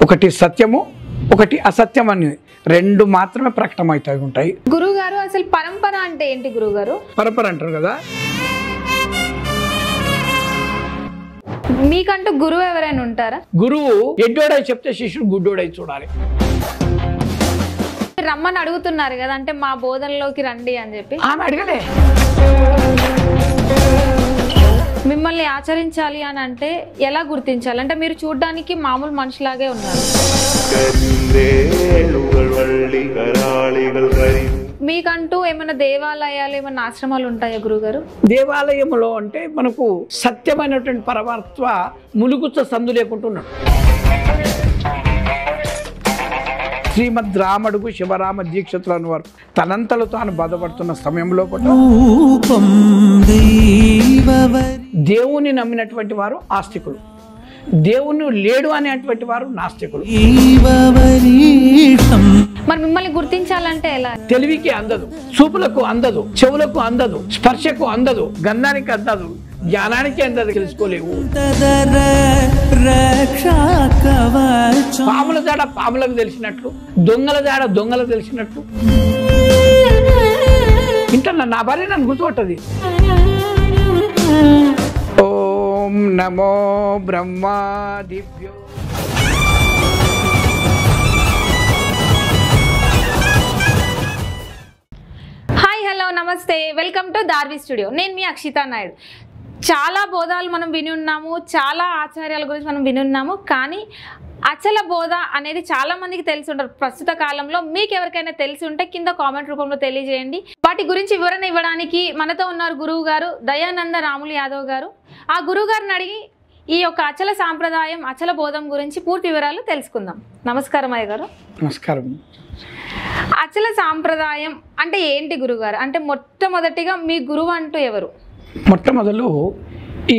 ఒకటి సత్యము, ఒకటి అసత్యం అని రెండు మాత్రమే ప్రకటమవుతూ ఉంటాయి. గురువుగారు అసలు పరంపర అంటే ఏంటి గురువుగారు? పరంపర అంటారు కదా. మీకంటూ గురువు ఎవరైనా ఉంటారా? గురువు ఎడ్డోడై చెప్తే శిష్యుడు గుడ్డోడై చూడాలి. రమ్మని అడుగుతున్నారు కదా, అంటే మా బోధనలోకి రండి అని చెప్పి. ఆమె అడగలే. మిమ్మల్ని ఆచరించాలి అని అంటే ఎలా గుర్తించాలి? అంటే మీరు చూడడానికి మామూలు మనిషిలాగే ఉన్నారు. మీకంటూ ఏమైనా దేవాలయాలు, ఏమైనా ఆశ్రమాలు ఉంటాయా గురుగారు? దేవాలయంలో అంటే మనకు సత్యమైనటువంటి పరమాత్మ ములుగుచ్చ సందు లేకుంటున్నాడు. శ్రీమద్ రామడుగు శివరామ దీక్షితులు అనేవారు తనంతలో తాను బాధపడుతున్న సమయంలో కూడా దేవుని నమ్మినటువంటి వారు ఆస్తికులు, దేవుని లేడు అనేటువంటి వారు నాస్తికులు. మరి మిమ్మల్ని గుర్తించాలంటే ఎలా? తెలివికి అందదు, చూపులకు అందదు, చెవులకు అందదు, స్పర్శకు అందదు, గంధానికి అందదు, జ్ఞానానికి అందదు, తెలుసుకోలేవు. పాముల జాడ పాములకు తెలిసినట్లు, దొంగల జాడ దొంగలకు తెలిసినట్లు. ఇంటన్నా నా భార్య నన్ను గుర్తుపట్టది. ఓం నమో బ్రహ్మాదిభ్యో. హాయ్, హలో, నమస్తే, వెల్కమ్ టు దార్వి స్టూడియో. నేను మీ అక్షితా నాయుడు. చాలా బోధాలు మనం విని ఉన్నాము, చాలా ఆచార్యాల గురించి మనం విని ఉన్నాము, కానీ అచల బోధ అనేది చాలా మందికి తెలిసి ఉంటారు ప్రస్తుత కాలంలో. మీకు ఎవరికైనా తెలిసి ఉంటే కింద కామెంట్ రూపంలో తెలియజేయండి. వాటి గురించి వివరణ ఇవ్వడానికి మనతో ఉన్నారు గురువు గారు దయానంద రాములు యాదవ్ గారు. ఆ గురువు గారిని అడిగి ఈ యొక్క అచల సాంప్రదాయం, అచల బోధం గురించి పూర్తి వివరాలు తెలుసుకుందాం. నమస్కారం అయ్య గారు. నమస్కారం. అచల సాంప్రదాయం అంటే ఏంటి గురుగారు? అంటే మొట్టమొదటిగా మీ గురువు అంటూ ఎవరు? మొట్టమొదలు ఈ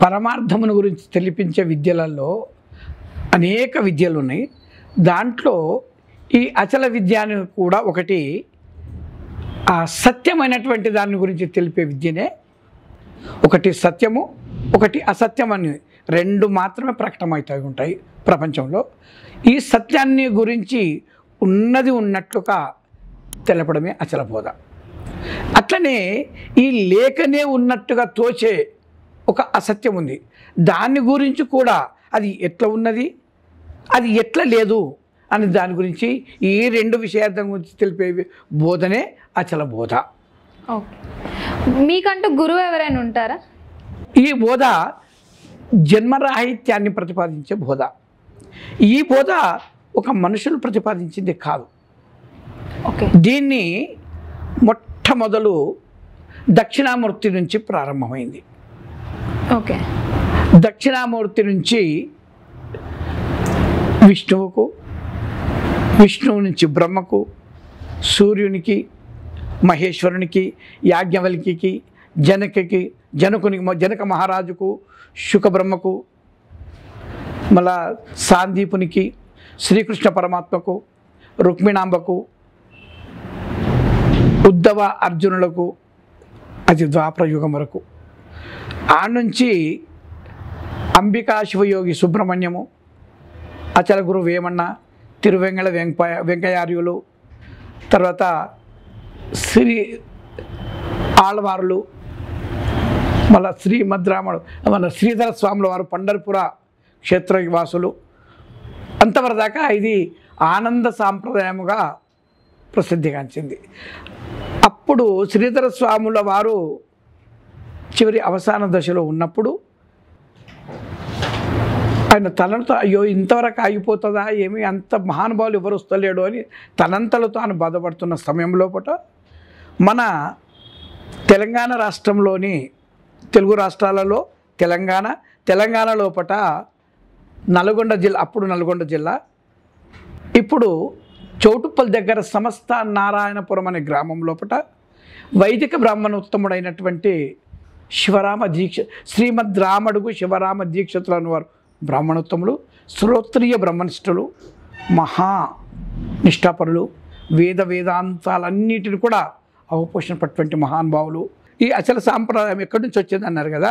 పరమార్థమును గురించి తెలిపించే విద్యలలో అనేక విద్యలు ఉన్నాయి. దాంట్లో ఈ అచల విద్య అని కూడా ఒకటి. ఆ సత్యమైనటువంటి దాని గురించి తెలిపే విద్యనే ఒకటి సత్యము, ఒకటి అసత్యం అని రెండు మాత్రమే ప్రకటమవుతూ ఉంటాయి ప్రపంచంలో. ఈ సత్యాన్ని గురించి ఉన్నది ఉన్నట్లుగా తెలపడమే అచల బోధ. అట్లనే ఈ లేఖనే ఉన్నట్టుగా తోచే ఒక అసత్యం ఉంది. దాని గురించి కూడా అది ఎట్లా ఉన్నది, అది ఎట్లా లేదు అని దాని గురించి ఈ రెండు విషయార్థం గురించి తెలిపే బోధనే అచల బోధ. ఓకే, మీకంటూ గురువు ఎవరైనా ఉంటారా? ఈ బోధ జన్మరాహిత్యాన్ని ప్రతిపాదించే బోధ. ఈ బోధ ఒక మనుషులు ప్రతిపాదించింది కాదు. ఓకే, దీన్ని మొట్టమొదలు దక్షిణామూర్తి నుంచి ప్రారంభమైంది. ఓకే, దక్షిణామూర్తి నుంచి విష్ణువుకు, విష్ణువు నుంచి బ్రహ్మకు, సూర్యునికి, మహేశ్వరునికి, యాజ్ఞవల్కి, జనకునికి, జనక మహారాజుకు, శుకబ్రహ్మకు, మళ్ళా సాందీపునికి, శ్రీకృష్ణ పరమాత్మకు, రుక్మిణాంబకు, ఉద్ధవ అర్జునులకు, అది ద్వాపర యుగం వరకు. ఆ నుంచి అంబికా శివయోగి సుబ్రహ్మణ్యము, అచల గురు వేమన్న, తిరువెంగళ వెంకయార్యులు, తర్వాత శ్రీ ఆళ్వారులు, మళ్ళా శ్రీమద్రాముడు మన శ్రీధర స్వాముల వారు పండర్పుర క్షేత్రవాసులు, అంతవరకు దాకా ఇది ఆనంద సాంప్రదాయముగా ప్రసిద్ధిగాంచింది. అప్పుడు శ్రీధర స్వాముల వారు చివరి అవసాన దశలో ఉన్నప్పుడు ఆయన తనతో అయ్యో ఇంతవరకు ఆగిపోతుందా ఏమి, అంత మహానుభావులు ఎవరు వస్తలేడు అని తనంతలో తాను బాధపడుతున్న సమయంలో పూట మన తెలంగాణ రాష్ట్రంలోని తెలుగు రాష్ట్రాలలో తెలంగాణ లోపట నల్గొండ జిల్లా, అప్పుడు నల్గొండ జిల్లా, ఇప్పుడు చౌటుప్పల్ దగ్గర సమస్త నారాయణపురం అనే గ్రామం లోపట వైదిక బ్రాహ్మణోత్తముడైనటువంటి శ్రీమద్ రామడుగు శివరామ దీక్షితులు అనేవారు బ్రాహ్మణోత్తములు, శ్రోత్రియ బ్రహ్మనిష్ఠులు, మహా నిష్ఠాపరులు, వేదాంతాలన్నిటిని కూడా అవపోషించినటువంటి మహానుభావులు. ఈ అచల సాంప్రదాయం ఎక్కడి నుంచి వచ్చింది అన్నారు కదా,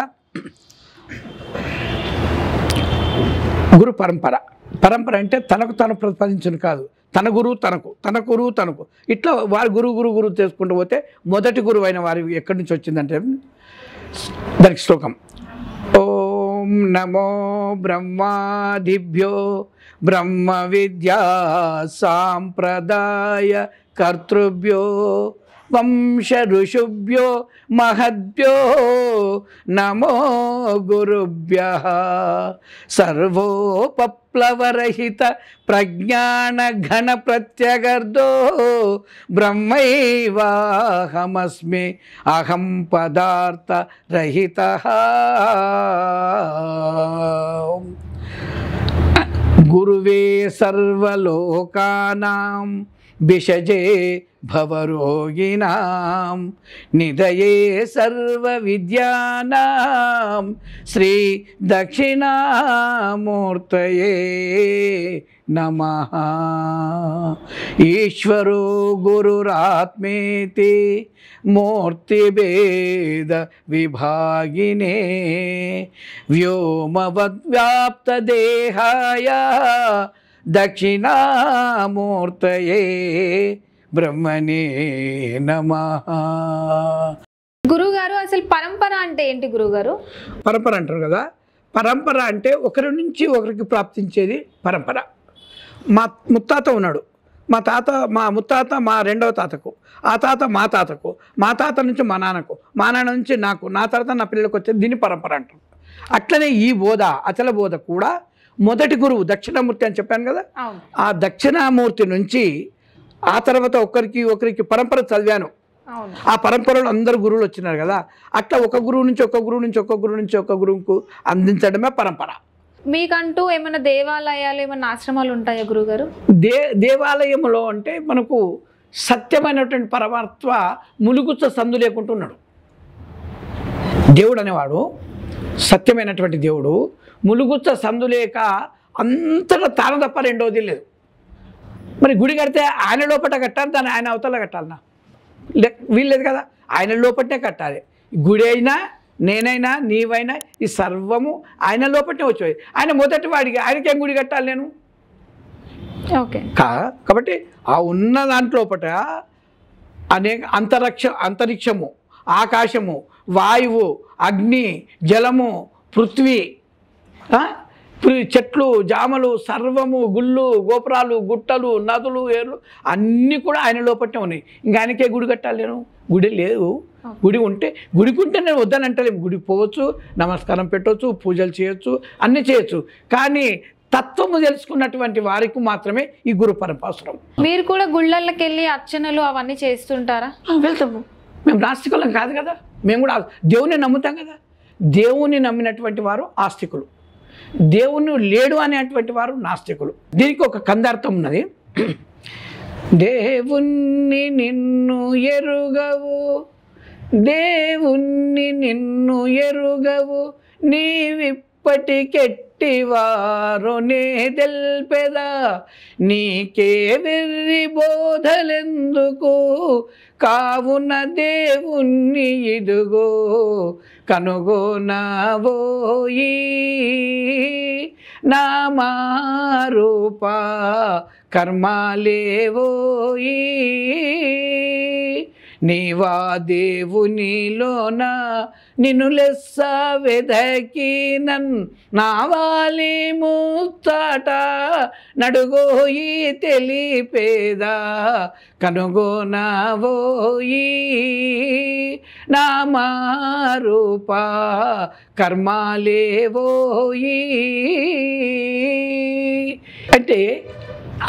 గురు పరంపర. పరంపర అంటే తనకు తాను ప్రతిపాదించును కాదు, తన గురువు తనకు, తన గురువు తనకు, ఇట్లా వారి గురువు చేసుకుంటూ పోతే మొదటి గురువు అయిన వారి ఎక్కడి నుంచి వచ్చిందంటే దానికి శ్లోకం. ఓం నమో బ్రహ్మాదిభ్యో బ్రహ్మ విద్యా సాంప్రదాయ కర్తృభ్యో వంశ ఋషుభ్యో మహద్భ్యో నమో గురుభ్యః సర్వోపప్లవరహిత ప్రజ్ఞాన ఘన ప్రత్యగర్దో బ్రహ్మైవాహమస్మి అహం పదార్థ రహితః. గురువే సర్వలోకానాం భిషజే భవరోగిణాం నిధయే సర్వ విద్యానాం శ్రీ దక్షిణామూర్తయే నమః. ఈశ్వరో గురురాత్మేతి మూర్తిభేద విభాగినే వ్యోమవద్వ్యాప్త దేహాయ దక్షిణామూర్తయే బ్రహ్మణే నమః. గురుగారు అసలు పరంపర అంటే ఏంటి గురుగారు? పరంపర అంటారు కదా, పరంపర అంటే ఒకరి నుంచి ఒకరికి ప్రాప్తించేది పరంపర. మా ముత్తాత ఉన్నాడు, మా ముత్తాత మా రెండవ తాతకు, ఆ తాత మా తాతకు, మా తాత నుంచి మా నాన్నకు, మా నాన్న నుంచి నాకు, నా తర్వాత నా పిల్లలకు వచ్చేది దీన్ని పరంపర అంటారు. అట్లనే ఈ బోధ అచల బోధ కూడా మొదటి గురువు దక్షిణామూర్తి అని చెప్పాను కదా, ఆ దక్షిణామూర్తి నుంచి ఆ తర్వాత ఒకరికి పరంపర చదివాను. ఆ పరంపరలో అందరు గురువులు వచ్చినారు కదా, అట్లా ఒక గురువు నుంచి ఒక గురువుకు అందించడమే పరంపర. మీకంటూ ఏమైనా దేవాలయాలు ఏమైనా ఆశ్రమాలు ఉంటాయా గురుగారు? దేవాలయంలో అంటే మనకు సత్యమైనటువంటి పరమాత్మ ములుగుచ్చ సందు లేకుంటున్నాడు. దేవుడు అనేవాడు సత్యమైనటువంటి దేవుడు, ములుగుచ్చ సందు లేక అంతటా తాన తప్ప రెండవది లేదు. మరి గుడి కడితే ఆయన లోపల కట్టాలి, దాన్ని ఆయన అవతల కట్టాలన్నా వీల్లేదు కదా, ఆయన లోపలనే కట్టాలి. గుడి అయినా నేనైనా నీవైనా ఈ సర్వము ఆయన లోపలనే వచ్చాయి. ఆయన మొదటి వాడికి ఆయనకేం గుడి కట్టాలి నేను? ఓకే. కాబట్టి ఆ ఉన్న దాంట్లోపట అనేక అంతరిక్షము, ఆకాశము, వాయువు, అగ్ని, జలము, పృథ్వీ, చెట్లు, జామలు, సర్వము, గుళ్ళు, గోపురాలు, గుట్టలు, నదులు, ఏర్లు అన్నీ కూడా ఆయన లోపలనే ఉన్నాయి. ఇంకా ఆయనకే గుడి కట్టాలి నేను? గుడి లేదు. గుడి ఉంటే నేను వద్దని అంటలేము. గుడికి పోవచ్చు, నమస్కారం పెట్టవచ్చు, పూజలు చేయొచ్చు, అన్నీ చేయొచ్చు. కానీ తత్వము తెలుసుకున్నటువంటి వారికి మాత్రమే ఈ గురు పరంపర అవసరం. మీరు కూడా గుళ్ళకి వెళ్ళి అర్చనలు అవన్నీ చేస్తుంటారా? వెళ్తాము. మేము నాస్తికులం కాదు కదా, మేము కూడా దేవుని నమ్ముతాం కదా. దేవుని నమ్మినటువంటి వారు ఆస్తికులు, దేవుని లేడు అనేటువంటి వారు నాస్తికులు. దీనికి ఒక కందార్థం ఉన్నది. దేవుణ్ణి నిన్ను ఎరుగవు, దేవుణ్ణి నిన్ను ఎరుగవు, నీవిప్పటికెట్టివారు నే తెల్పెదా, నీకే వెర్రి బోధలెందుకు, కావున దేవుణ్ణి ఇదుగో కనుగోనావోయి, నామారూప కర్మాలేవోయి, నీవా దేవునిలోన నిన్ను లెస్స వెదకి నావాలి ముచ్చట నడుగోయి తెలిపేదా కనుగోనావోయి, నామారూప కర్మాలేవోయి. అంటే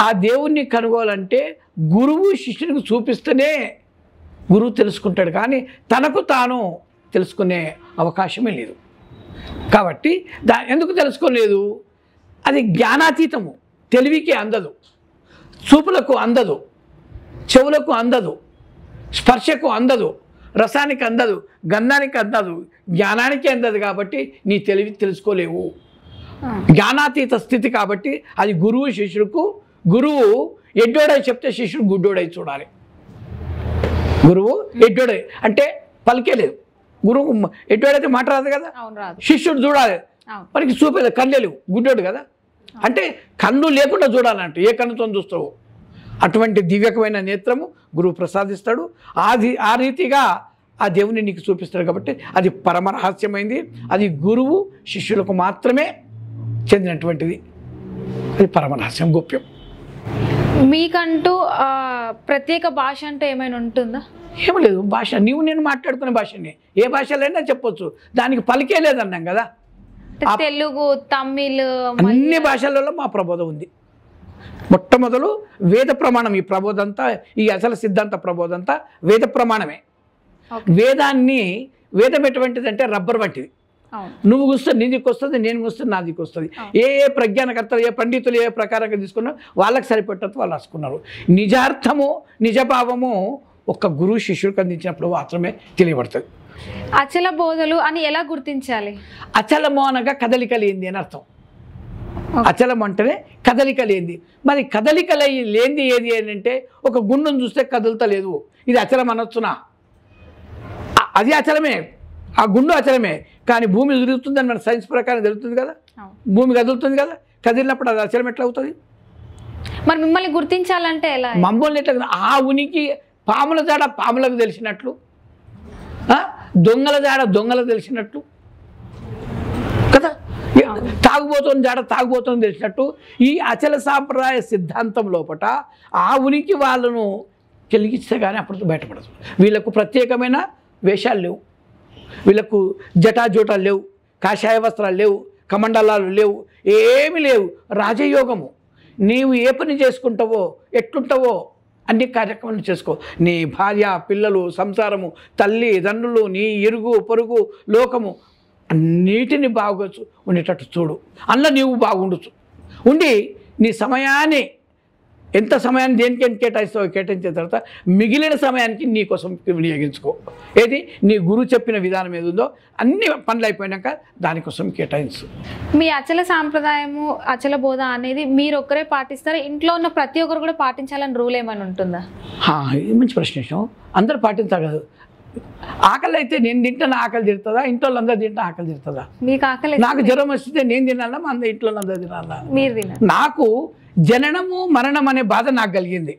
ఆ దేవుణ్ణి కనుగోలంటే గురువు శిష్యునికి చూపిస్తేనే గురువు తెలుసుకుంటాడు, కానీ తనకు తాను తెలుసుకునే అవకాశమే లేదు. కాబట్టి ఎందుకు తెలుసుకోలేదు? అది జ్ఞానాతీతము, తెలివికి అందదు, చూపులకు అందదు, చెవులకు అందదు, స్పర్శకు అందదు, రసానికి అందదు, గంధానికి అందదు, జ్ఞానానికి అందదు. కాబట్టి నీ తెలివి తెలుసుకోలేవు. జ్ఞానాతీత స్థితి కాబట్టి అది గురువు శిష్యులకు. గురువు ఎడ్డోడై చెప్తే శిష్యుడు గుడ్డోడై చూడాలి. గురువు ఎడ్డోడై అంటే పలికేలేదు. గురువు ఎడ్డోడైతే మాట రాదు కదా, శిష్యుడు చూడాలి, మనకి చూపేది కళ్ళేలు, గుడ్డోడు కదా. అంటే కన్ను లేకుండా చూడాలంటే ఏ కన్నుతో చూస్తావు అటువంటి దివ్యకమైన నేత్రము గురువు ప్రసాదిస్తాడు. ఆ రీతిగా ఆ దేవుని నీకు చూపిస్తాడు. కాబట్టి అది పరమ రహస్యమైంది. అది గురువు శిష్యులకు మాత్రమే చెందినటువంటిది. అది పరమ రహస్యం, గోప్యం. మీకంటూ ప్రత్యేక భాష అంటే ఏమైనా ఉంటుందా? ఏం లేదు. భాష నీవు నేను మాట్లాడుకునే భాషని ఏ భాషలైనా చెప్పొచ్చు. దానికి పలికే లేదన్నాం కదా. తెలుగు, తమిళ్, అన్ని భాషలలో మా ప్రబోధం ఉంది. మొట్టమొదలు వేద ప్రమాణం. ఈ ప్రబోధంతా, ఈ అసలు సిద్ధాంత ప్రబోధంతా వేద ప్రమాణమే. వేదం ఎటువంటిది అంటే రబ్బర్ వంటిది. నువ్వు కూస్తుంది నీదికి వస్తుంది, నేను కూస్తుంది నాదికి వస్తుంది. ఏ ప్రజ్ఞానకర్తలు, ఏ పండితులు ఏ ప్రకారంగా తీసుకున్నారో వాళ్ళకి సరిపడ్డట్టు వాళ్ళు రాసుకున్నారు. నిజార్థము నిజభావము ఒక్క గురువు శిష్యుడికి అందించినప్పుడు మాత్రమే తెలియబడుతుంది. అచల బోధలు అని ఎలా గుర్తించాలి? అచలము అనగా కదలిక లేనిది అని అర్థం. అచలం అంటేనే కదలిక లేనిది. మరి కదలిక లేనిది ఏది అని అంటే ఒక గుండును చూస్తే కదులుతలేదు, ఇది అచలం అనొచ్చునా? అది అచలమే, ఆ గుండు అచలమే. కానీ భూమి తిరుగుతుందని మన సైన్స్ ప్రకారం తెలుస్తుంది కదా. భూమి కదులుతుంది కదా, కదిలినప్పుడు అది అచలం ఎట్లా అవుతుంది? మరి మిమ్మల్ని గుర్తించాలంటే ఎలా? మమ్మల్ని ఎట్లా? ఆ ఉనికి పాముల జాడ పాములకు తెలిసినట్లు, దొంగల జాడ దొంగలకు తెలిసినట్లు కదా, తాగుబోతున్న జాడ తాగుబోతుని తెలిసినట్టు ఈ అచల సాంప్రదాయ సిద్ధాంతం లోపట ఆ ఉనికి వాళ్ళను కలిగిస్తే కానీ అప్పుడు బయటపడదు. వీళ్ళకు ప్రత్యేకమైన వేషాలు లేవు, వీళ్ళకు జటాజోటాలు లేవు, కాషాయ వస్త్రాలు లేవు, కమండలాలు లేవు, ఏమీ లేవు. రాజయోగము. నీవు ఏ పని చేసుకుంటావో ఎట్లుంటావో అన్ని కార్యక్రమాలు చేసుకో. నీ భార్య, పిల్లలు, సంసారము, తల్లి తండ్రులు, నీ ఇరుగు పొరుగు లోకము అన్నిటిని బాగొచ్చు ఉండేటట్టు చూడు. అందులో నీవు బాగుండొచ్చు. ఉండి నీ సమయాన్ని ఎంత సమయాన్ని దేనికి కేటాయిస్తావో కేటాయించిన తర్వాత మిగిలిన సమయానికి నీ కోసం వినియోగించుకో. ఏది నీ గురువు చెప్పిన విధానం ఏది ఉందో అన్ని పనులు అయిపోయాక దానికోసం కేటాయించు. మీ అచల సాంప్రదాయము, అచల బోధ అనేది మీరు ఒక్కరే పాటిస్తారా? ఇంట్లో ఉన్న ప్రతి ఒక్కరు కూడా పాటించాలని రూల్ ఏమైనా ఉంటుందా? ఇది మంచి ప్రశ్న. అందరూ పాటించాలి కదా. ఆకలి అయితే నేను తింటాను ఆకలి తిడుతుందా? ఇంట్లో అందరూ తింటా ఆకలి తిడుతుందా? మీకు ఆకలి, నాకు జ్వరం వస్తే నేను తినాలా? మా అందరూ ఇంట్లో అందరూ తినాలా? మీరు తినాలి. నాకు జననము మరణం అనే బాధ నాకు కలిగింది.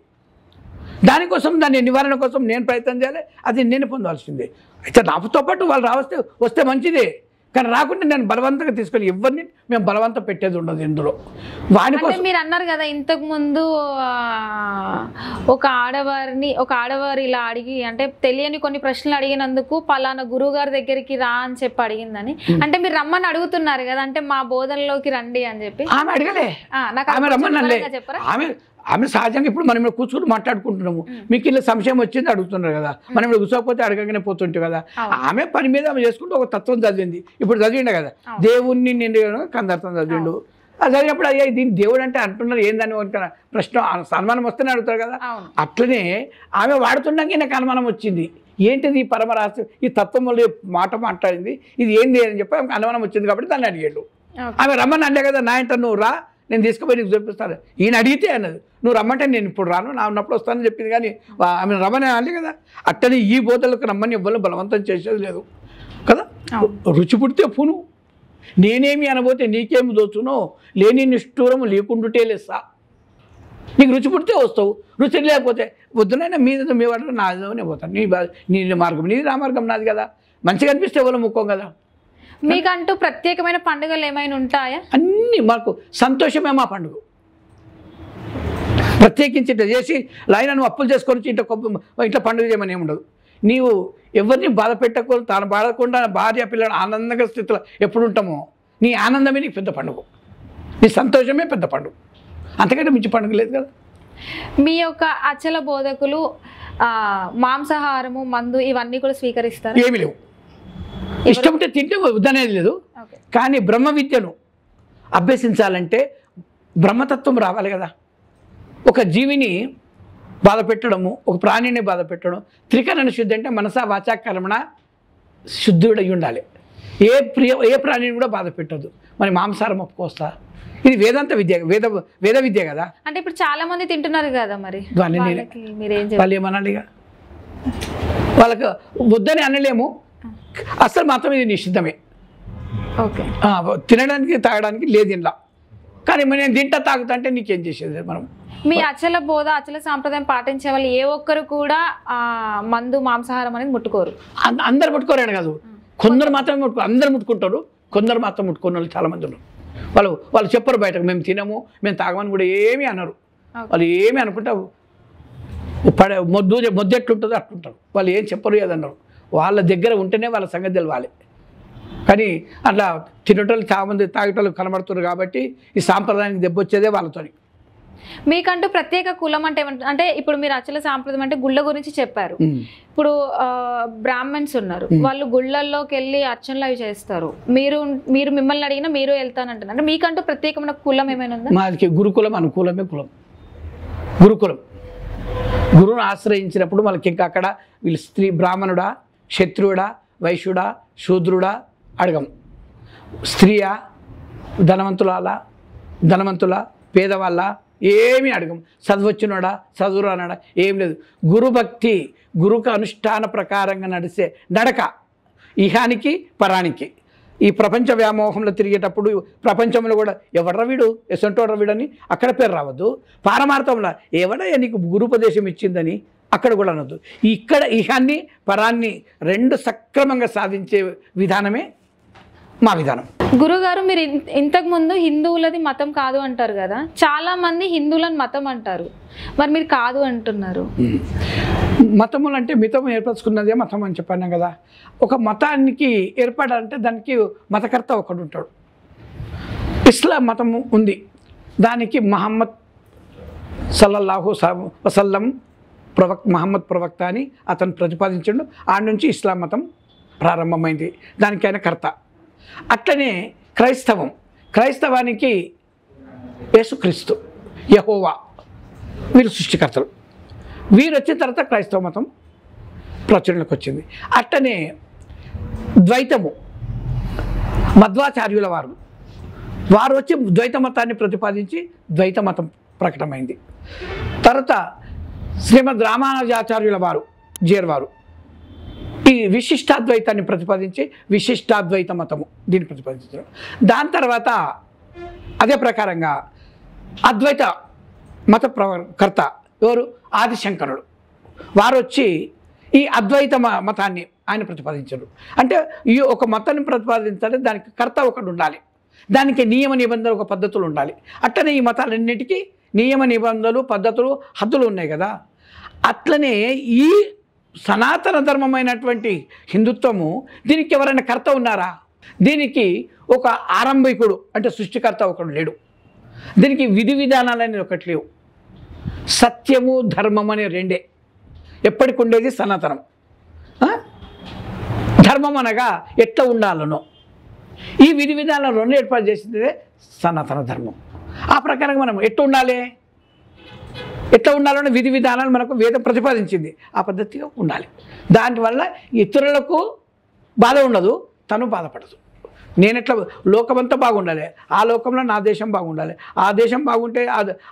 దానికోసం దాని నివారణ కోసం నేను ప్రయత్నం చేయాలి. అది నేను పొందాల్సిందే. అయితే నాతో పాటు వాళ్ళు వస్తే మంచిదే. కానీ రాకుండా నేను బలవంతంగా తీసుకొని ఎవరిని మేము బలవంతం పెట్టేది ఉండదు ఇందులో. వాడి కోసం మీరు అన్నారు కదా ఇంతకు ముందు ఒక ఆడవారు ఇలా అడిగి, అంటే తెలియని కొన్ని ప్రశ్నలు అడిగినందుకు పలానా గురువు గారి దగ్గరికి రా అని చెప్పి అడిగిందని. అంటే మీరు రమ్మని అడుగుతున్నారు కదా, అంటే మా బోధనలోకి రండి అని చెప్పి. ఆమె అడగలే, ఆమె రమ్మని చెప్పరా? ఆమె సహజంగా ఇప్పుడు మనం కూర్చుని మాట్లాడుకుంటున్నాము. మీకు ఇలా సంశయం వచ్చింది అడుగుతున్నారు కదా, మనం ఇప్పుడు కూర్చోకపోతే అడగగానే పోతుంటే కదా. ఆమె పని మీద ఆమె చేసుకుంటూ ఒక తత్వం చదివింది. ఇప్పుడు చదివిండే కదా, దేవుణ్ణి నేను కందర్థం చదివిండు. అది చదివినప్పుడు అయ్యా దీన్ని దేవుడు అంటే అంటున్నారు ఏందని ప్రశ్న అనుమానం వస్తేనే అడుగుతారు కదా. అట్లనే ఆమె వాడుతుండగా నాకు అనుమానం వచ్చింది. ఏంటిది ఈ పరమరహస్యం, ఈ తత్వం వల్ల మాట మాట్లాడింది, ఇది ఏంది అని చెప్పి ఆమెకు అనుమానం వచ్చింది కాబట్టి దాన్ని అడిగాడు. ఆమె రమ్మని అంటే కదా, నా ఇంట నువ్వు రా, నేను తీసుకుపోయి నీకు చూపిస్తాను. ఈయన అడిగితే అన్నది, నువ్వు రమ్మంటే నేను ఇప్పుడు రాను, నా ఉన్నప్పుడు వస్తానని చెప్పింది. కానీ ఆమె రమ్మని అంటే కదా. అట్టని ఈ బోధలకు రమ్మని ఇవ్వాలి, బలవంతం చేసేది లేదు కదా. రుచి పుడితే పును, నేనేమి అనబోతే నీకేమి దోచునో, లేని నిష్ఠూరము లేకుండుటే లేసా. నీకు రుచి పుడితే వస్తావు, రుచి లేకపోతే వద్దునైనా మీద మీ వాడు నాదో నేను పోతాను. నీ మార్గం నీది, నా మార్గం నాది కదా. మంచిగా అనిపిస్తే ఎవరో ముఖం కదా. మీకంటూ ప్రత్యేకమైన పండుగలు ఏమైనా ఉంటాయా? అన్నీ మాకు సంతోషమే మా పండుగ. ప్రత్యేకించి ఇట్లా చేసి లైన్ నువ్వు అప్పులు చేసుకొని ఇట్లా పండుగ చేయమని ఏమి ఉండదు. నీవు ఎవరిని బాధ పెట్టకుండా, తాను బాధకుండా భార్య పిల్లలు ఆనందంగా స్థితిలో ఎప్పుడు ఉంటామో నీ ఆనందమే నీకు పెద్ద పండుగ, నీ సంతోషమే పెద్ద పండుగ. అంతకంటే మించి పండుగ లేదు కదా. మీ యొక్క అచల బోధకులు మాంసాహారము, మందు ఇవన్నీ కూడా స్వీకరిస్తారు? ఏమీ లేవు. ఇష్టం ఉంటే తింటే వద్దనేది లేదు. కానీ బ్రహ్మ విద్యను అభ్యసించాలంటే బ్రహ్మతత్వం రావాలి కదా. ఒక జీవిని బాధ పెట్టడము, ఒక ప్రాణిని బాధ పెట్టడం, త్రికరణ శుద్ధి అంటే మనసా వాచా కర్మణ శుద్ధుడై ఉండాలి. ఏ ప్రాణిని కూడా బాధ పెట్టదు. మరి మాంసాహారం ఒప్పుకొస్తా? ఇది వేదాంత విద్య, వేద విద్య కదా. అంటే ఇప్పుడు చాలా మంది తింటున్నారు కదా, మరి వాళ్ళు ఏమనాలిగా? వాళ్ళకు వద్దని అనలేము. అసలు మాత్రం ఇది నిషిద్ధమే. తినడానికి తాగడానికి లేదు ఇంట్లో. కానీ నేను తింటా తాగుతా అంటే నీకేం చేసేది మనం. మీ అచల బోధ అచల సాంప్రదాయం పాటించే వాళ్ళు ఏ ఒక్కరు కూడా మందు మాంసాహారం అనేది ముట్టుకోరు. అందరు ముట్టుకోరని కాదు, కొందరు మాత్రమే అందరు ముట్టుకుంటారు, కొందరు మాత్రం ముట్టుకున్న వాళ్ళు చాలామంది ఉన్నారు. వాళ్ళు చెప్పరు బయటకు మేము తినము మేము తాగమని కూడా ఏమీ అనరు. వాళ్ళు ఏమీ అనుకుంటా మొద్దు ఎట్లుంటుందో అట్లుంటారు. వాళ్ళు ఏం చెప్పరు ఏదన్నారు. వాళ్ళ దగ్గర ఉంటేనే వాళ్ళ సంగతి తెలవాలి. కానీ అట్లా తినేటోళ్ళు చాలామంది తాగేటోళ్ళు కనబడుతున్నారు కాబట్టి ఈ సాంప్రదాయానికి దెబ్బొచ్చేదే వాళ్ళతో. మీకంటూ ప్రత్యేక కులం అంటే అంటే ఇప్పుడు మీరు అచల సాంప్రదాయం అంటే గుళ్ళ గురించి చెప్పారు. ఇప్పుడు బ్రాహ్మణ్స్ ఉన్నారు, వాళ్ళు గుళ్ళల్లోకి వెళ్ళి అర్చనలు అవి చేస్తారు. మీరు మిమ్మల్ని అడిగినా మీరు వెళ్తానంటారు. అంటే మీకంటూ ప్రత్యేకమైన కులం ఏమైనా ఉందా? మాది గురుకులం, అనుకూలమే కులం. గురుకులం గురువును ఆశ్రయించినప్పుడు మనకి ఇంకా అక్కడ వీళ్ళు స్త్రీ బ్రాహ్మణుడా, క్షత్రుడా, వైశ్యుడా, శూద్రుడా అడగం. స్త్రీయా, ధనవంతుల, పేదవాళ్ళ ఏమీ అడగం. చదువచ్చినోడా, చదువు రానాడా ఏం లేదు. గురుభక్తి, గురుకు అనుష్ఠాన ప్రకారంగా నడిచే నడక ఇహానికి పరానికి. ఈ ప్రపంచ వ్యామోహంలో తిరిగేటప్పుడు ప్రపంచంలో కూడా ఎవడ్రా వీడు, ఎసంటోడ్రా వీడని అక్కడ పేరు రావద్దు. పారమార్థంలో ఎవడయ్యా నీకు గురుపదేశం ఇచ్చిందని అక్కడ కూడా అనొద్దు. ఇక్కడ ఇహాన్ని పరాన్ని రెండు సక్రమంగా సాధించే విధానమే మా విధానం. గురుగారు, మీరు ఇంతకు ముందు హిందువులది మతం కాదు అంటారు కదా, చాలా మంది హిందువులని మతం అంటారు, మరి మీరు కాదు అంటున్నారు. మతములు అంటే మితం ఏర్పరచుకున్నదే మతం అని చెప్పాను కదా. ఒక మతానికి ఏర్పడాలంటే దానికి మతకర్త ఒకడు ఉంటాడు. ఇస్లాం మతము ఉంది, దానికి మహమ్మద్ సల్లల్లాహు వసల్లం మహమ్మద్ ప్రవక్త అని అతను ప్రతిపాదించాడు. ఆడ నుంచి ఇస్లాం మతం ప్రారంభమైంది, దానికైనా కర్త. అట్లనే క్రైస్తవానికి యేసుక్రీస్తు, యెహోవా వీరు సృష్టికర్తలు. వీరు వచ్చిన తర్వాత క్రైస్తవ మతం ప్రచురణలోకి వచ్చింది. అట్లనే ద్వైతము, మధ్వాచార్యుల వారు వచ్చి ద్వైత మతాన్ని ప్రతిపాదించి ద్వైత మతం ప్రకటమైంది. తర్వాత శ్రీమద్ రామానుజాచార్యుల వారు ఈ విశిష్టాద్వైతాన్ని ప్రతిపాదించి విశిష్టాద్వైత మతము దీన్ని ప్రతిపాదించారు. దాని తర్వాత అదే ప్రకారంగా అద్వైత మత కర్త ఎవరు, ఆదిశంకరుడు. వారు వచ్చి ఈ అద్వైత మతాన్ని ఆయన ప్రతిపాదించారు. అంటే ఈ ఒక మతాన్ని ప్రతిపాదించాలంటే దానికి కర్త ఒకడు ఉండాలి, దానికి నియమ నిబంధనలు ఒక పద్ధతులు ఉండాలి. అట్లనే ఈ మతాలన్నిటికీ నియమ నిబంధనలు పద్ధతులు హద్దులు ఉన్నాయి కదా. అట్లనే ఈ సనాతన ధర్మమైనటువంటి హిందుత్వము దీనికి ఎవరైనా కర్త ఉన్నారా? దీనికి ఒక ఆరంభికుడు అంటే సృష్టికర్త ఒకడు లేడు. దీనికి విధి విధానాలు అనేది ఒకటి లేవు. సత్యము ధర్మం అనే రెండే ఎప్పటికి ఉండేది సనాతనం. ధర్మం అనగా ఎట్లా ఉండాలనో ఈ విధి విధానాలు రెండు ఏర్పాటు చేసిందే సనాతన ధర్మం. ఆ ప్రకారంగా మనం ఎట్లా ఉండాలనే విధి విధానాలు మనకు వేదం ప్రతిపాదించింది. ఆ పద్ధతిగా ఉండాలి. దానివల్ల ఇతరులకు బాధ ఉండదు, తను బాధపడదు. నేను ఎట్లా లోకమంతా బాగుండాలి, ఆ లోకంలో నా దేశం బాగుండాలి, ఆ దేశం బాగుంటే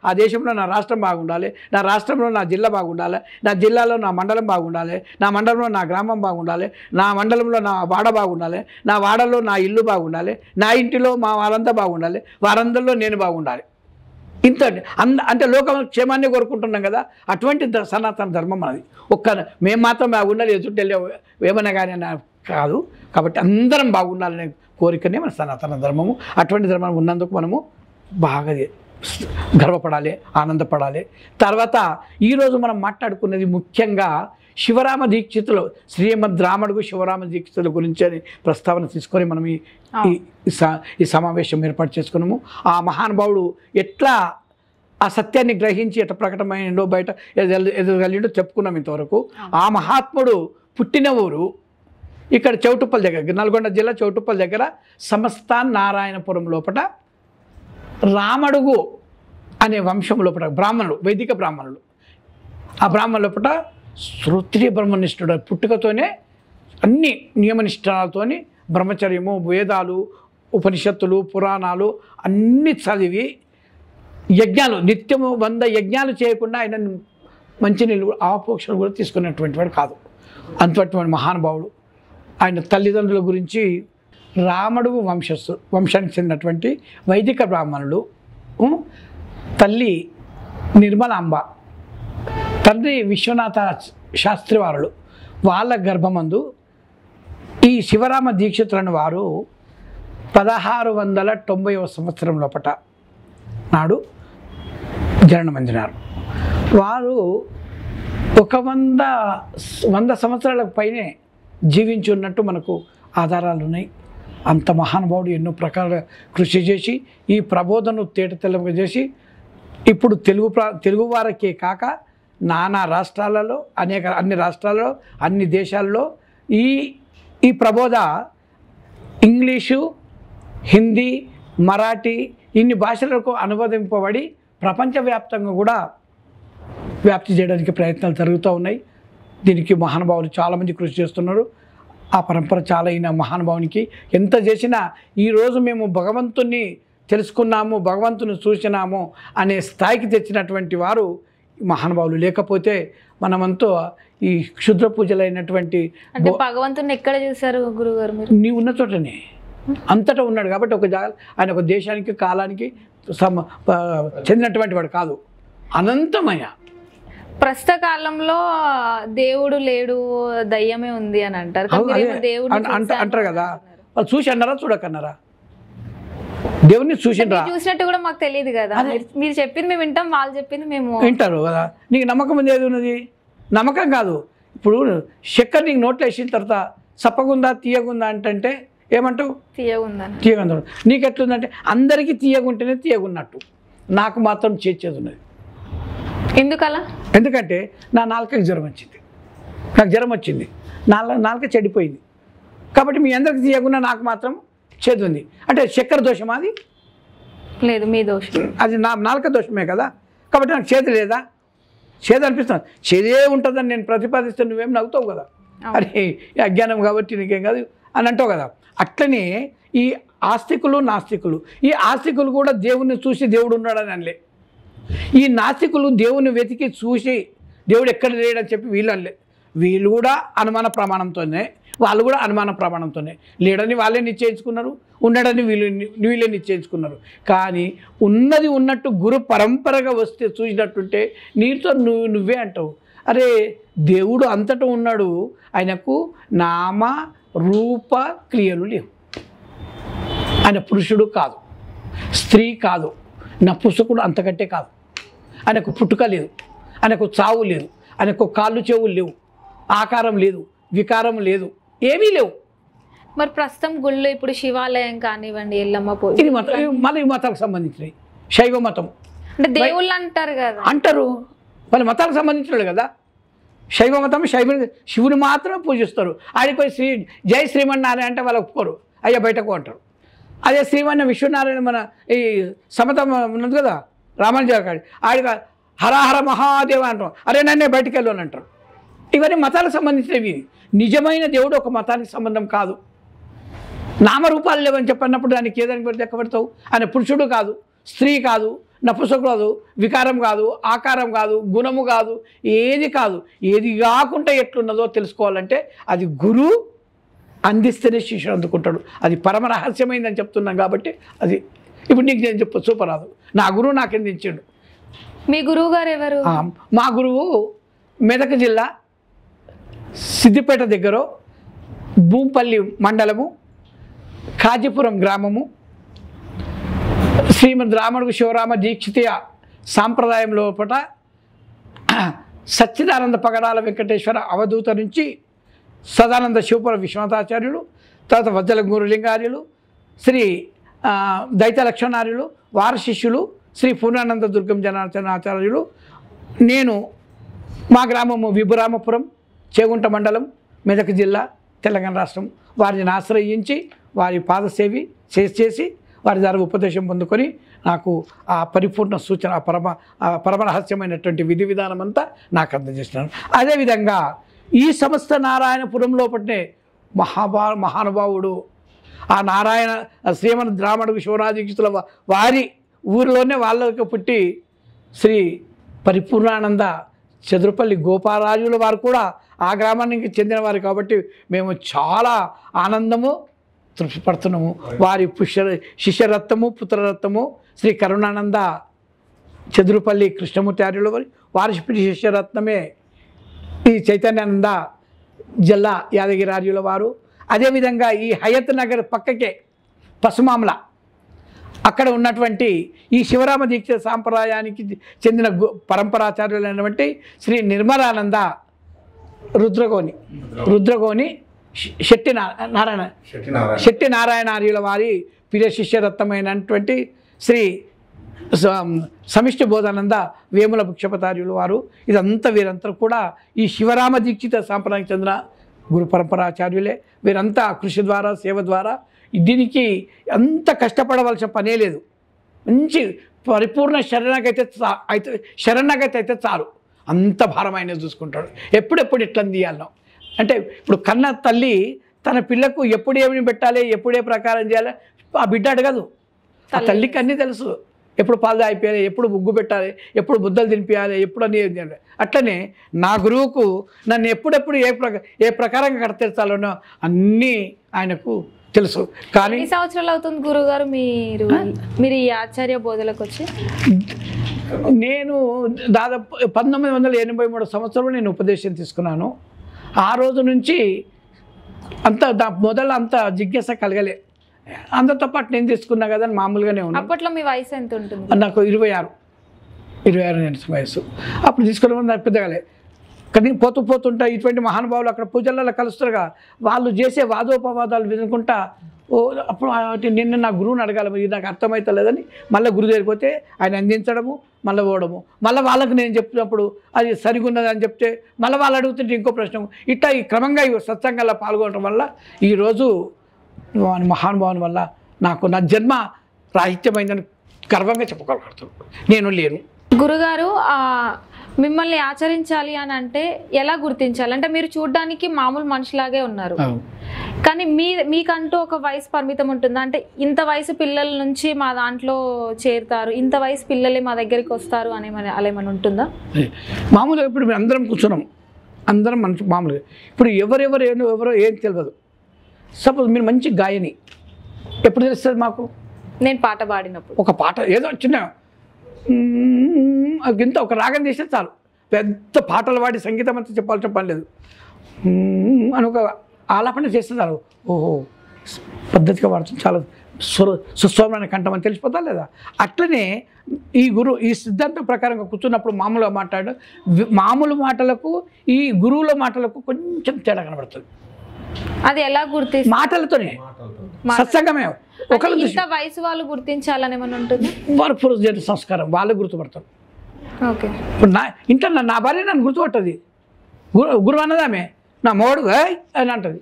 ఆ దేశంలో నా రాష్ట్రం బాగుండాలి, నా రాష్ట్రంలో నా జిల్లా బాగుండాలి, నా జిల్లాలో నా మండలం బాగుండాలి, నా మండలంలో నా గ్రామం బాగుండాలి, నా మండలంలో నా వాడ బాగుండాలి, నా వాడలో నా ఇల్లు బాగుండాలి, నా ఇంటిలో మా వారంతా బాగుండాలి, వారందరిలో నేను బాగుండాలి. ఇంత అంటే లోకం క్షేమాన్ని కోరుకుంటున్నాం కదా. అటువంటి సనాతన ధర్మం మనది. మేము మాత్రం బాగుండాలి, ఎదుటి ఏమన్నా కానీ కాదు. కాబట్టి అందరం బాగుండాలనే కోరికనే మన సనాతన ధర్మము. అటువంటి ధర్మం ఉన్నందుకు మనము బాగా గర్వపడాలి, ఆనందపడాలి. తర్వాత ఈరోజు మనం మాట్లాడుకున్నది ముఖ్యంగా శివరామ దీక్షితులు, శ్రీమద్ రామడుగు శివరామ దీక్షితుల గురించి ప్రస్తావన తీసుకొని మనం ఈ సమావేశం ఏర్పాటు చేసుకున్నాము. ఆ మహానుభావుడు ఎట్లా ఆ సత్యాన్ని గ్రహించి ఎట్లా ప్రకటమైండో బయట ఎదురుగలిండో చెప్పుకున్నాం ఇంతవరకు. ఆ మహాత్ముడు పుట్టిన ఊరు ఇక్కడ చౌటుప్పల్ దగ్గర, నల్గొండ జిల్లా చౌటుప్పల్ దగ్గర సమస్థాన్ నారాయణపురం లోపల రామడుగు అనే వంశం లోపల బ్రాహ్మణులు, వైదిక బ్రాహ్మణులు. ఆ బ్రాహ్మణ లోపల శ్రోత్రియ బ్రహ్మనిష్ఠుడు పుట్టుకతోనే అన్ని నియమనిష్టాలతో బ్రహ్మచర్యము, వేదాలు, ఉపనిషత్తులు, పురాణాలు అన్నీ చదివి యజ్ఞాలు నిత్యము 100 యజ్ఞాలు చేయకుండా ఆయన మంచినీళ్ళు ఆపోక్షలు కూడా తీసుకున్నటువంటి వాడు కాదు. అంతటువంటి మహానుభావుడు. ఆయన తల్లిదండ్రుల గురించి రామడుగు వంశానికి చెందినటువంటి వైదిక బ్రాహ్మణులు తల్లి నిర్మలాంబ, తండ్రి విశ్వనాథ శాస్త్రి వారులు, వాళ్ళ గర్భమందు ఈ శివరామ దీక్షితులను వారు 1690వ సంవత్సరం లోపట నాడు జననమందినారు. వారు 100 సంవత్సరాలకు పైనే జీవించి ఉన్నట్టు మనకు ఆధారాలు ఉన్నాయి. అంత మహానుభావుడు ఎన్నో ప్రకారాల కృషి చేసి ఈ ప్రబోధను తేటతెల్లముగా చేసి ఇప్పుడు తెలుగు వారికే కాక నానా రాష్ట్రాలలో అన్ని రాష్ట్రాలలో అన్ని దేశాల్లో ఈ ప్రబోధ ఇంగ్లీషు, హిందీ, మరాఠీ ఇన్ని భాషలకు అనువదింపబడి ప్రపంచవ్యాప్తంగా కూడా వ్యాప్తి చేయడానికి ప్రయత్నాలు జరుగుతూ ఉన్నాయి. దీనికి మహానుభావులు చాలామంది కృషి చేస్తున్నారు. ఆ పరంపర చాలా అయిన మహానుభావునికి ఎంత చేసినా ఈరోజు మేము భగవంతుని తెలుసుకున్నాము, భగవంతుని చూసినాము అనే స్థాయికి తెచ్చినటువంటి వారు మహానుభావులు. లేకపోతే మనమంతా ఈ క్షుద్ర పూజలైనటువంటి అంటే భగవంతుని ఎక్కడ చూశారు గురుగారు మీరు? నీ ఉన్న చోటనే అంతటా ఉన్నాడు కాబట్టి ఆయన ఒక దేశానికి కాలానికి చెందినటువంటి వాడు కాదు, అనంతమైన. ప్రస్తుత కాలంలో దేవుడు లేడు, దయ్యమే ఉంది అని అంటారు. అంటారు కదా, వాళ్ళు చూసి అన్నారా చూడకన్నారా? దేవుడిని చూసిండ్రా? చూసినట్టు కూడా మాకు తెలియదు కదా. మీరు చెప్పింది మేము వింటాం, వాళ్ళు చెప్పింది మేము వింటారు కదా. నీకు నమ్మకం ఉంది ఏది ఉన్నది? నమ్మకం కాదు. ఇప్పుడు చక్కెర నీకు నోట్లో వేసిన తర్వాత సప్పగుందా తీయగుందా అంటే ఏమంటావు? తీయగుందా. నీకు ఎట్లుందంటే అందరికీ తీయగుంటేనే తీయగున్నట్టు, నాకు మాత్రం చేసేది ఉన్నది. ఎందుకలా? ఎందుకంటే నా నాలుకకి జ్వరం వచ్చింది, నాకు జ్వరం వచ్చింది, నాలుక చెడిపోయింది. కాబట్టి మీ అందరికి తీయకుండా నాకు మాత్రం చేదు ఉంది. అంటే చక్కెర దోషమా? అది లేదు, మీ దోషం. అది నాలుక దోషమే కదా. కాబట్టి నాకు చేదు లేదా? చేదు అనిపిస్తుంది. చేదే ఉంటుందని నేను ప్రతిపాదిస్తే నువ్వేం నవ్వుతావు కదా, అరే అజ్ఞానం కాబట్టి నీకేం కాదు అని అంటావు కదా. అట్లనే ఈ ఆస్తికులు నాస్తికులు, ఈ ఆస్తికులు కూడా దేవుణ్ణి చూసి దేవుడు ఉన్నాడని అనలే. ఈ నాస్తికులు దేవుని వెతికి చూసి దేవుడు ఎక్కడ లేడని చెప్పి వీళ్ళు అనలే. వీళ్ళు కూడా అనుమాన ప్రమాణంతోనే, వాళ్ళు కూడా అనుమాన ప్రమాణంతోనే లేడని వాళ్ళే నిశ్చయించుకున్నారు, ఉన్నాడని వీళ్ళే నిశ్చయించుకున్నారు. కానీ ఉన్నది ఉన్నట్టు గురు పరంపరగా వస్తే చూసినట్టుంటే నీతో నువ్వే అంటావు, అరే దేవుడు అంతటా ఉన్నాడు, ఆయనకు నామ రూప క్రియలు లేవు, ఆయన పురుషుడు కాదు, స్త్రీ కాదు, నపుంసకుడు అంతకంటే కాదు, ఆయనకు పుట్టుక లేదు, ఆయనకు చావు లేదు, ఆయనకు కాళ్ళు చెవులు లేవు, ఆకారం లేదు, వికారం లేదు, ఏమీ లేవు. మరి ప్రస్తుతం గుళ్ళు ఇప్పుడు శివాలయం కానివ్వండి, ఎల్లమ్మ పూజ, ఇది మతం, మళ్ళీ ఈ మతాలకు సంబంధించినవి. శైవ మతం అంటే దేవుళ్ళు అంటారు కదా, అంటారు, వాళ్ళ మతాలకు సంబంధించినవి కదా. శైవ మతం శివుని మాత్రమే పూజిస్తారు. ఆడికి పోయి జై శ్రీమన్నారాయణ అంటే వాళ్ళు ఒప్పుకోరు, అయ్యా బయటకు అంటారు. అదే శ్రీమన్న విశ్వనారాయణ మన ఈ సమతం ఉన్నది కదా రామానుజాకాడి, ఆడికి హరహర మహాదేవ అంటాం, అరే నన్నే బయటికి వెళ్ళు అని అంటారు. ఇవన్నీ మతాలకు సంబంధించినవి. నిజమైన దేవుడు ఒక మతానికి సంబంధం కాదు. నామరూపాలు లేవని చెప్పన్నప్పుడు దానికి ఏదానికి పెడితే ఎక్కబడతావు? ఆయన పురుషుడు కాదు, స్త్రీ కాదు, నపుంసకుడు కాదు, వికారం కాదు, ఆకారం కాదు, గుణము కాదు, ఏది కాదు. ఏది కాకుండా ఎట్లున్నదో తెలుసుకోవాలంటే అది గురువు అందిస్తేనే శిష్యుడు అందుకుంటాడు. అది పరమ రహస్యమైందని చెప్తున్నాం కాబట్టి అది ఇప్పుడు నీకు నేను చెప్పు చూపరాదు. నా గురువు నాకు అందించాడు. మీ గురువు గారు ఎవరు? మా గురువు మెదక్ జిల్లా సిద్దిపేట దగ్గర భూంపల్లి మండలము కాజీపురం గ్రామము శ్రీమద్ రామడుగు శివరామ దీక్షితీయ సాంప్రదాయం లోపల సచ్చిదానంద పగడాల వెంకటేశ్వర అవధూత నుంచి సదానంద శివపుర విశ్వనాథాచార్యులు, తర్వాత వజ్జల గురులింగార్యులు, శ్రీ దైత లక్ష్మణార్యులు, వారి శిష్యులు శ్రీ పూర్ణానంద దుర్గం జనార్దనాచార్యులు, నేను మా గ్రామము విభురామపురం చేగుంట మండలం మెదక్ జిల్లా తెలంగాణ రాష్ట్రం వారిని ఆశ్రయించి వారి పాదసేవి చేసి వారి ద్వారా ఉపదేశం పొందుకొని నాకు ఆ పరిపూర్ణ సూచన పరమరహస్యమైనటువంటి విధి విధానం అంతా నాకు అందజేస్తున్నాను. అదేవిధంగా ఈ సమస్త నారాయణపురం లోపలనే మహానుభావుడు ఆ నారాయణ శ్రీమద్ రామడుగు శివరాజీక్షితుల వారి ఊరిలోనే వాళ్ళకి పుట్టి శ్రీ పరిపూర్ణానంద చదురుపల్లి గోపారాజుల వారు కూడా ఆ గ్రామానికి చెందిన వారు కాబట్టి మేము చాలా ఆనందము తృప్తిపడుతున్నాము. వారి శిష్యరత్నము పుత్రరత్నము శ్రీ కరుణానంద చదురుపల్లి కృష్ణమూర్తి ఆర్యుల వారి శిష్యరత్నమే ఈ చైతన్యానంద జిల్లా యాదగిరి ఆర్యుల వారు. అదేవిధంగా ఈ హయత్ నగర్ పక్కకే పసుమామల అక్కడ ఉన్నటువంటి ఈ శివరామ దీక్ష సాంప్రదాయానికి చెందిన పరంపరాచార్యులైనటువంటి శ్రీ నిర్మలానంద రుద్రగోని శెట్టి నారాయణ ఆర్యుల వారి ప్రియ శిష్యరత్నమైనటువంటి శ్రీ సమిష్టి బోధానంద వేముల భిక్షపతార్యుల వారు. ఇదంతా వీరంతా కూడా ఈ శివరామ దీక్షిత సాంప్రదాయానికి చెందిన గురు పరంపరాచార్యులే. వీరంతా కృషి ద్వారా సేవ ద్వారా దీనికి అంత కష్టపడవలసిన పనే లేదు. మంచి పరిపూర్ణ శరణాగతి అయితే చాలు, అంత భారమైన చూసుకుంటాడు. ఎప్పుడెప్పుడు ఎట్లా తీయాలనో అంటే ఇప్పుడు కన్న తల్లి తన పిల్లకు ఎప్పుడు ఏమి పెట్టాలి, ఎప్పుడే ప్రకారం చేయాలి ఆ బిడ్డ అడగదు. ఆ తల్లికి అన్నీ తెలుసు. ఎప్పుడు పాలు తాగిపోయాలి, ఎప్పుడు ముగ్గు పెట్టాలి, ఎప్పుడు ముద్దలు తినిపించాలి, ఎప్పుడు అన్నీ అట్లనే నా గురువుకు నన్ను ఎప్పుడెప్పుడు ఏ ప్రకారంగా కడతీర్చాలనో అన్నీ ఆయనకు తెలుసు. కానీ ఎన్ని సంవత్సరాలు అవుతుంది గురువుగారు మీరు ఈ ఆచార్య బోధలకు వచ్చి? నేను దాదాపు 1983 సంవత్సరంలో నేను ఉపదేశం తీసుకున్నాను. ఆ రోజు నుంచి మొదలు అంత జిజ్ఞాస కలగలే. అందరితో పాటు నేను తీసుకున్నా కదా మామూలుగానే ఉన్నా. అప్పట్లో మీ వయసు ఎంత ఉంటుంది? నాకు 26 వయసు. అప్పుడు తీసుకునే నాకు పెద్దగాలే. కానీ పోతుంటా ఇటువంటి మహానుభావులు అక్కడ పూజలలో కలుస్తారుగా, వాళ్ళు చేసే వాదోపవాదాలు వినుకుంటా అప్పుడు నిన్న నా గురువుని అడగాలి, ఇది నాకు అర్థమైతే లేదని మళ్ళీ గురువు దగ్గరికి పోతే ఆయన అందించడము, మళ్ళీ పోవడము, మళ్ళీ వాళ్ళకి నేను చెప్పినప్పుడు అది సరిగున్నది అని చెప్తే మళ్ళీ వాళ్ళు అడుగుతుంటే ఇంకో ప్రశ్న. ఇట్లా ఈ క్రమంగా ఈ సత్సంగాల్లో పాల్గొనడం వల్ల ఈరోజు మహానుభావుని వల్ల నాకు నా జన్మ రాహిత్యమైందని గర్వంగా చెప్పుకోగలుగుతాను. నేను లేను. గురుగారు మిమ్మల్ని ఆచరించాలి అని అంటే ఎలా గుర్తించాలి? అంటే మీరు చూడడానికి మామూలు మనిషిలాగే ఉన్నారు, కానీ మీకంటూ ఒక వయసు పరిమితం ఉంటుందా? అంటే ఇంత వయసు పిల్లల నుంచి మా దాంట్లో చేరుతారు, ఇంత వయసు పిల్లలే మా దగ్గరికి వస్తారు అని అలా ఏమైనా ఉంటుందా? మామూలుగా ఇప్పుడు మేము అందరం కూర్చున్నాం, అందరం మనిషి మామూలుగా. ఇప్పుడు ఎవరో ఏం తెలియదు. సపోజ్ మీరు మంచి గాయని, ఎప్పుడు తెలుస్తుంది మాకు? నేను పాట పాడినప్పుడు. ఒక పాట ఏదో చిన్న ఇంత ఒక రాగం చేస్తే చాలు, పెద్ద పాటలు పాడి సంగీతం అంతా చెప్పాల్సిన పని లేదు అని ఒక ఆలాపన చేస్తే చాలు. ఓహో పద్ధతిగా పాడుతుంది, చాలా సుస్వరమైన కంఠం అని తెలిసిపోతా లేదా? అట్లనే ఈ సిద్ధాంతం ప్రకారంగా కూర్చున్నప్పుడు మామూలుగా మామూలు మాటలకు ఈ గురువుల మాటలకు కొంచెం తేడా కనబడుతుంది. అది ఎలా గుర్తిస్తారు? మాటలతోనే, సత్సంగమే. ఇంత వయసు వాళ్ళు గుర్తించాలని ఏమైనా ఉంటుంది? వారు పూర్వజన్మ సంస్కారం వాళ్ళే గుర్తుపడతారు. ఓకే. ఇప్పుడు ఇంట్లో నా భార్య నన్ను గుర్తుపట్టది, గురువు అన్నదామే నా మోడు అని అంటుంది,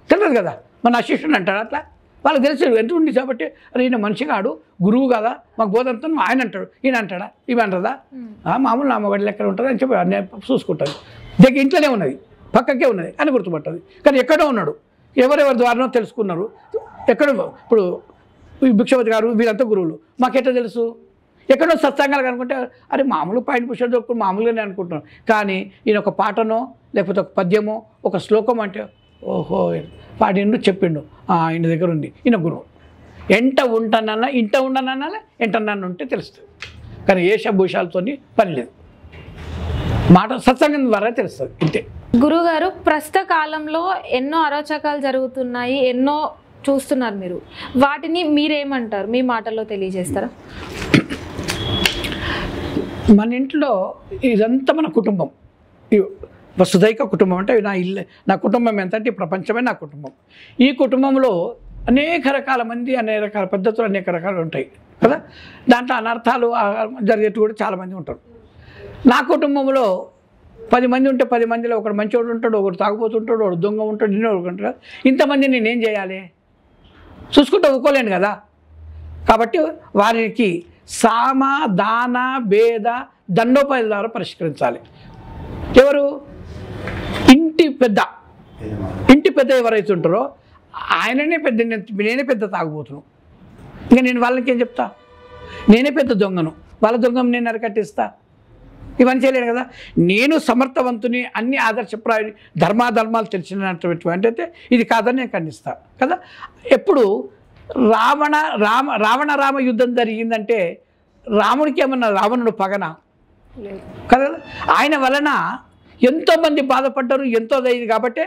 తెలియదు కదా. మన శిష్యుని అంటాడు అట్లా, వాళ్ళకి తెలిసి ఎంత ఉంది కాబట్టి అరే ఈయన మనిషి కాడు, గురువు కదా మాకు బోధనతో ఆయన అంటాడు, ఈయన అంటాడా ఇవి అంటారా, మామూలు నా మొగడి లెక్క ఉంటుంది అని చెప్పి చూసుకుంటుంది. దగ్గర ఇంట్లోనే ఉన్నది, పక్కకే ఉన్నది అని గుర్తుపట్టదు. కానీ ఎక్కడో ఉన్నాడు, ఎవరెవరి ద్వారానో తెలుసుకున్నారు. ఎక్కడో ఇప్పుడు భిక్షపతి గారు వీరంతా గురువులు, మాకెట్లా తెలుసు? ఎక్కడో సత్సంగాలు అనుకుంటే అరే మామూలు పాయింట్ పుష్ప దొరుకుతుంది మామూలుగానే అనుకుంటున్నాను. కానీ ఈయన ఒక పాటనో లేకపోతే ఒక పద్యమో ఒక శ్లోకం అంటే ఓహో పాడిండు చెప్పిండు, ఆయన దగ్గర ఉంది, ఈయన గురువు. ఇంట ఉండనన్నా ఎంటన్నాను ఉంటే తెలుస్తుంది. కానీ వేషభూషాలతో పని లేదు, మాట సత్సంగం ద్వారా తెలుస్తుంది ఇంతే. గురుగారు ప్రస్తుత కాలంలో ఎన్నో అరాచకాలు జరుగుతున్నాయి, ఎన్నో చూస్తున్నారు మీరు, వాటిని మీరేమంటారు? మీ మాటల్లో తెలియజేస్తారా? మన ఇంట్లో ఇదంతా మన కుటుంబం, వసుదైక కుటుంబం అంటే నా ఇల్లు, నా కుటుంబం ఎంత అంటే ప్రపంచమే నా కుటుంబం. ఈ కుటుంబంలో అనేక రకాల మంది, అనేక రకాల పద్ధతులు, అనేక రకాలు ఉంటాయి కదా. దాంట్లో అనర్థాలు జరిగేట్టు కూడా చాలామంది ఉంటారు. నా కుటుంబంలో 10 మంది ఉంటే 10 మందిలో ఒకడు మంచివాడు ఉంటాడు, ఒకడు తాగుపోతుంటాడు, ఒకడు దొంగ ఉంటాడు, ఒకడు ఉంటాడు. ఇంతమంది నేనేం చేయాలి? చూసుకుంటూ ఒప్పుకోలేను కదా. కాబట్టి వారికి సామ దాన భేద దండోపాయాల ద్వారా పరిష్కరించాలి. ఎవరు? ఇంటి పెద్ద ఎవరైతే ఉంటారో ఆయననే పెద్ద, నేనే పెద్ద తాగుపోతున్నాను, ఇంకా నేను వాళ్ళకి ఏం చెప్తా? నేనే పెద్ద దొంగను, వాళ్ళ దొంగను నేను అరకట్టిస్తా? ఇవన్నీ చేయలేను కదా. నేను సమర్థవంతుని, అన్ని ఆదర్శప్రాయుని, ధర్మాలు తెలిసినటువంటి అయితే ఇది కాదని నేను ఖండిస్తా కదా. ఎప్పుడు రావణ యుద్ధం జరిగిందంటే రాముడికి ఏమన్నా రావణుడు పగన కదా, ఆయన వలన ఎంతోమంది బాధపడ్డారు, ఎంతో అయింది కాబట్టి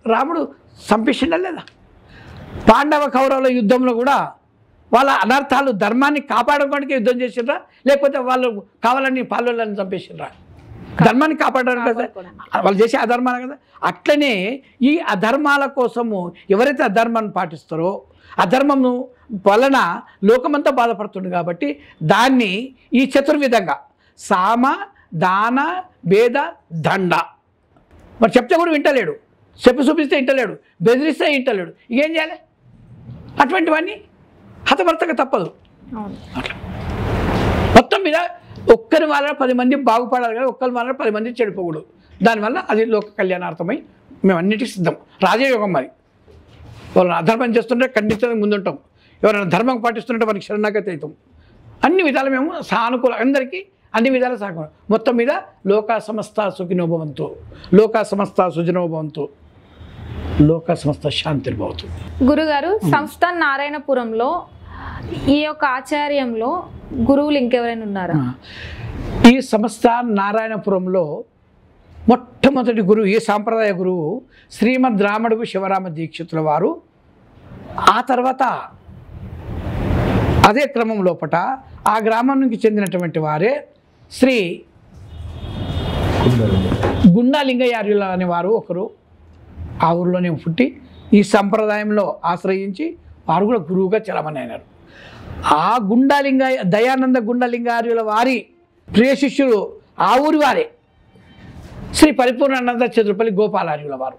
రాముడు చంపేసిండా లేదా? పాండవ కౌరవుల యుద్ధంలో కూడా వాళ్ళ అనర్థాలు ధర్మాన్ని కాపాడుకోవడానికి యుద్ధం చేసిండ్రా, లేకపోతే వాళ్ళు కావాలని పాల్గొని చంపేసిండ్రా? ధర్మాన్ని కాపాడడానికి కదా వాళ్ళు చేసే అధర్మాలు కదా. అట్లనే ఈ అధర్మాల కోసము ఎవరైతే అధర్మాన్ని పాటిస్తారో అధర్మము వలన లోకమంతా బాధపడుతుంది కాబట్టి దాన్ని ఈ చతుర్విధంగా సామ దాన భేద దండ మరి చెప్తే కూడా వింటలేడు, చెప్పి చూపిస్తే వింటలేడు, బెదిరిస్తే వింటలేడు, ఇకేం చేయాలి? అటువంటివన్నీ హతభర్తగా తప్పదు. అట్లా మొత్తం మీద ఒక్కరి వల్ల 10 మంది బాగుపడాలి కానీ ఒక్కరి వల్ల 10 మంది చెడిపోకూడదు. దానివల్ల అది లోక కళ్యాణార్థమై మేము అన్నిటికీ సిద్ధం. రాజయోగం మరి వాళ్ళని అధర్మం చేస్తుంటే ఖండితంగా ముందుంటాం, ఎవరైనా ధర్మం పాటిస్తుంటే వారికి శరణాగతి అవుతాం. అన్ని విధాలు మేము సానుకూల అందరికీ అన్ని విధాలు సాగు. మొత్తం మీద లోకా సమస్త సుఖినోభవంతు, లోకా సమస్త సుజనోభవంతు, లోకా సమస్త శాంతిర్భవతు. గురుగారు, సంస్థాన్ నారాయణపురంలో ఈ యొక్క ఆచార్యంలో గురువులు ఇంకెవరైనా ఉన్నారా? ఈ సంస్థ నారాయణపురంలో మొట్టమొదటి గురువు, ఈ సాంప్రదాయ గురువు శ్రీమద్ రామడుగు శివరామ దీక్షితుల వారు. ఆ తర్వాత అదే క్రమం లోపట ఆ గ్రామానికి చెందినటువంటి వారే శ్రీ గుండాలింగయార్యుల అనే వారు ఒకరు ఆ ఊరిలోనే పుట్టి ఈ సంప్రదాయంలో ఆశ్రయించి వారు కూడా గురువుగా చలమని అయినారు. ఆ దయానంద గుండాలింగార్యుల వారి ప్రియ శిష్యులు ఆ ఊరి వారే శ్రీ పరిపూర్ణానంద చతురపల్లి గోపాలార్యుల వారు.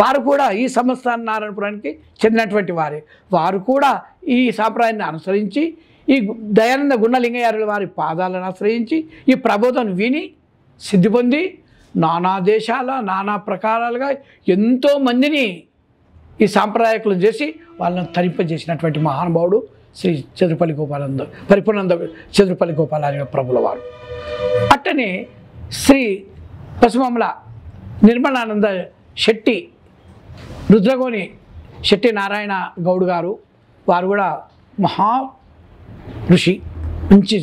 వారు కూడా ఈ సంస్థాన నారాయణపురానికి చెందినటువంటి వారే. వారు కూడా ఈ సాంప్రదాయాన్ని అనుసరించి ఈ దయానంద గుండలింగయార్యుల వారి పాదాలను ఆశ్రయించి ఈ ప్రబోధం విని సిద్ధి పొంది నానా దేశాల నానా ప్రకారాలుగా ఎంతోమందిని ఈ సాంప్రదాయకులు చేసి వాళ్ళని తరింపజేసినటువంటి మహానుభావుడు శ్రీ చతురపల్లి గోపాలంద పరిపూర్ణానంద చతురపల్లి గోపాలార్య ప్రభుల వారు. అట్టనే శ్రీ పసుమమ్మల నిర్మలానంద శెట్టి రుద్రగోని శెట్టి నారాయణ గౌడ్ గారు, వారు కూడా మహా ఋషి, మంచి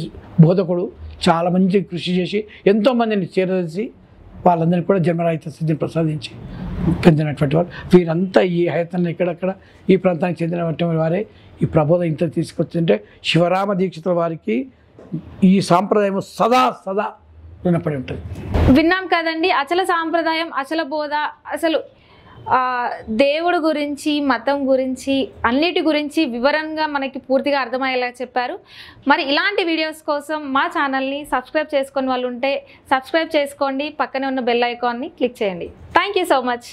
బోధకుడు, చాలా మంచి కృషి చేసి ఎంతోమందిని చేరదీసి వాళ్ళందరికీ కూడా జన్మరాహిత స్థితిని ప్రసాదించి పొందినటువంటి వారు. వీరంతా ఈ హైతాన్ని ఎక్కడక్కడ ఈ ప్రాంతానికి చెందినటువంటి వారే. ఈ ప్రబోధం ఇంత తీసుకొచ్చింటే శివరామ దీక్షితుల వారికి ఈ సాంప్రదాయం సదా సదా రుణపడి ఉంటుంది. విన్నాం కదండి, అచల సాంప్రదాయం, అచల బోధ, అసలు దేవుడు గురించి, మతం గురించి, అన్నిటి గురించి వివరంగా మనకి పూర్తిగా అర్థమయ్యేలా చెప్పారు. మరి ఇలాంటి వీడియోస్ కోసం మా ఛానల్ని సబ్స్క్రైబ్ చేసుకొని వాళ్ళు ఉంటే సబ్స్క్రైబ్ చేసుకోండి, పక్కనే ఉన్న బెల్ ఐకాన్ని క్లిక్ చేయండి. Thank you so much.